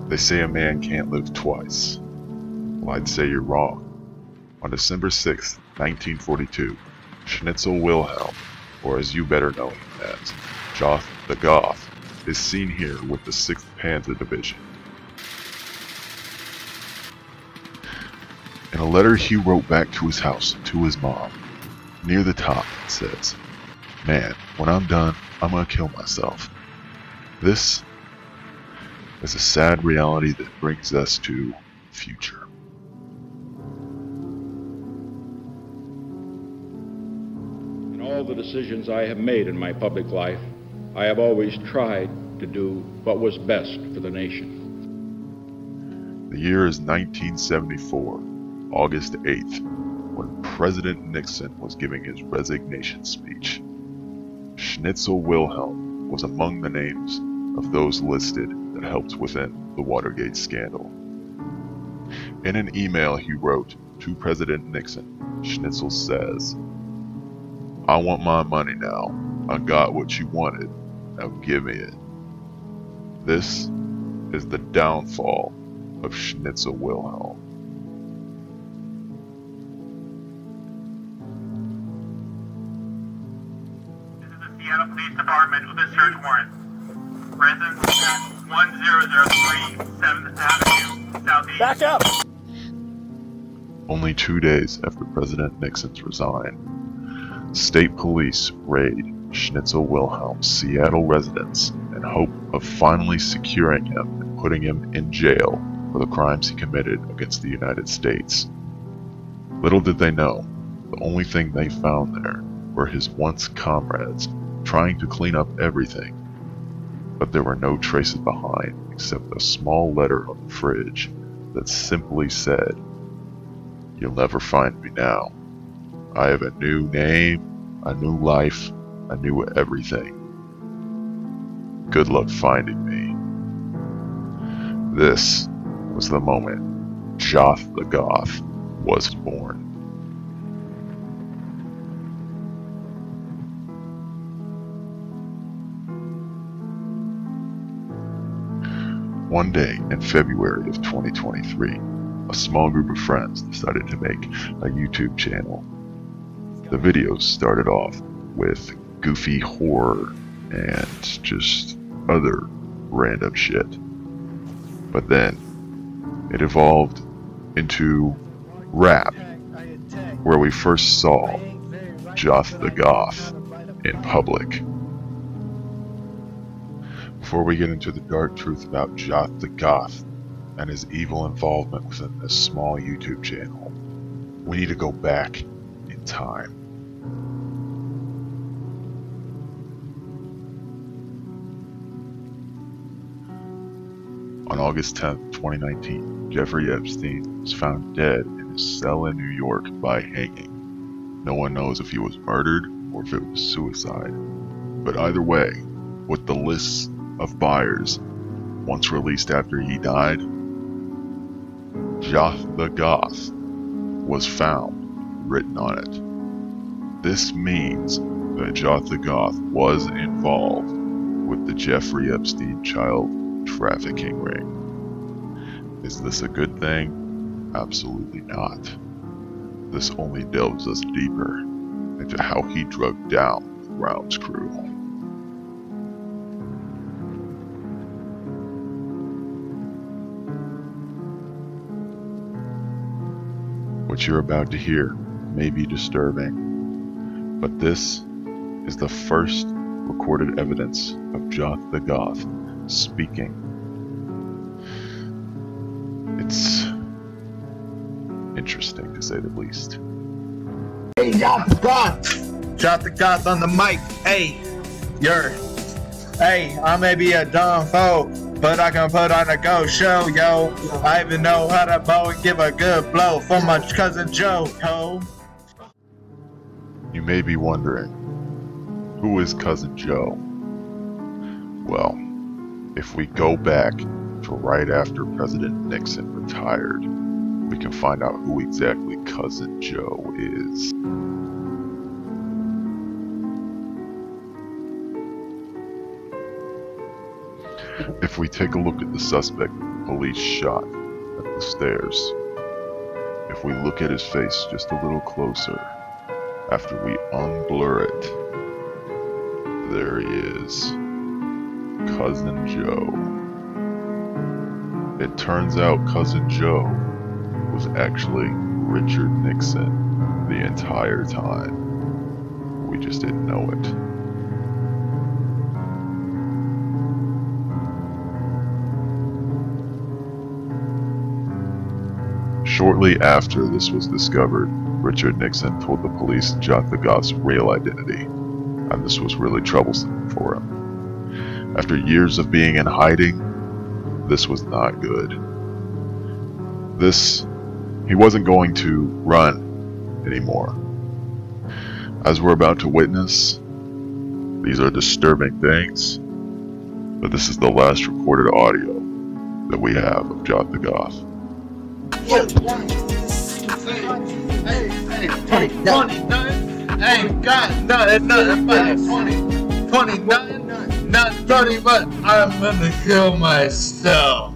They say a man can't live twice. Well, I'd say you're wrong. On December 6, 1942, Schnitzel Wilhelm, or as you better know him as, Joth the Goth, is seen here with the 6th Panzer Division. In a letter he wrote back to his house, to his mom, near the top it says, "Man, when I'm done, I'm gonna kill myself." This is a sad reality that brings us to future. In all the decisions I have made in my public life, I have always tried to do what was best for the nation. The year is 1974, August 8th, when President Nixon was giving his resignation speech. Schnitzel Wilhelm was among the names of those listed that helped within the Watergate scandal. In an email he wrote to President Nixon, Schnitzel says, "I want my money now. I got what you wanted. Now give me it." This is the downfall of Schnitzel Wilhelm. This is the Seattle Police Department with a search warrant. Residents at 1003 7th Avenue, Southeast. Back up! Only 2 days after President Nixon's resign, state police raid Schnitzel Wilhelm's Seattle residence in hope of finally securing him and putting him in jail for the crimes he committed against the United States. Little did they know, the only thing they found there were his once comrades trying to clean up everything. But there were no traces behind except a small letter on the fridge that simply said, "You'll never find me now. I have a new name, a new life, a new everything. Good luck finding me." This was the moment Joth the Goth was born. One day in February of 2023, a small group of friends decided to make a YouTube channel. The videos started off with goofy horror and just other random shit. But then it evolved into rap, where we first saw Joth the Goth in public. Before we get into the dark truth about Joth the Goth and his evil involvement within this small YouTube channel, we need to go back in time. On August 10th, 2019, Jeffrey Epstein was found dead in his cell in New York by hanging. No one knows if he was murdered or if it was suicide. But either way, with the lists of buyers once released after he died, Joth the Goth was found written on it. This means that Joth the Goth was involved with the Jeffrey Epstein child trafficking ring. Is this a good thing? Absolutely not. This only delves us deeper into how he drugged down the grounds crew. What you're about to hear may be disturbing, but this is the first recorded evidence of Joth the Goth speaking. It's interesting to say the least. Hey, Joth the Goth! Joth the Goth on the mic. Hey, hey, I may be a dumb fool, but I can put on a go show, yo. I even know how to bow and give a good blow for my cousin Joe, ho. You may be wondering, who is Cousin Joe? Well, if we go back to right after President Nixon retired, we can find out who exactly Cousin Joe is. If we take a look at the suspect police shot at the stairs. If we look at his face just a little closer, after we unblur it, there he is, Cousin Joe. It turns out Cousin Joe was actually Richard Nixon the entire time. We just didn't know it. Shortly after this was discovered, Richard Nixon told the police Joth the Goth's real identity, and this was really troublesome for him. After years of being in hiding, this was not good. He wasn't going to run anymore. As we're about to witness, these are disturbing things, but this is the last recorded audio that we have of Joth the Goth. Hey, 29, ain't got nothing but 29, not 30, but I'm gonna kill myself.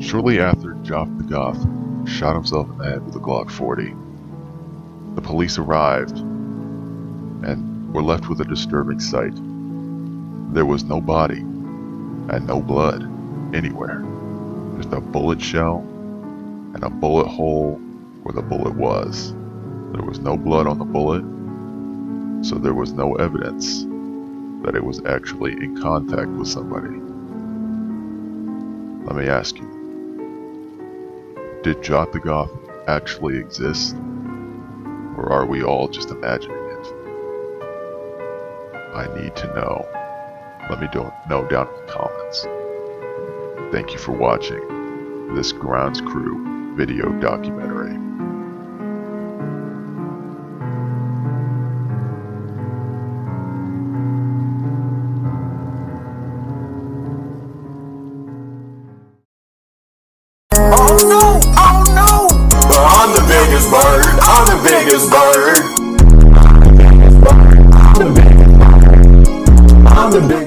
Shortly after Joth the Goth shot himself in the head with a Glock 40, the police arrived and were left with a disturbing sight. There was no body and no blood anywhere. Just a bullet shell and a bullet hole where the bullet was. There was no blood on the bullet, so there was no evidence that it was actually in contact with somebody. Let me ask you, did Joth the Goth actually exist, or are we all just imagining it? I need to know. Let me know down in the comments. Thank you for watching this Grounds Crew video documentary. Oh no, oh no! But I'm the biggest bird, I'm the biggest bird. I'm the biggest bird. I'm the biggest bird. I'm the biggest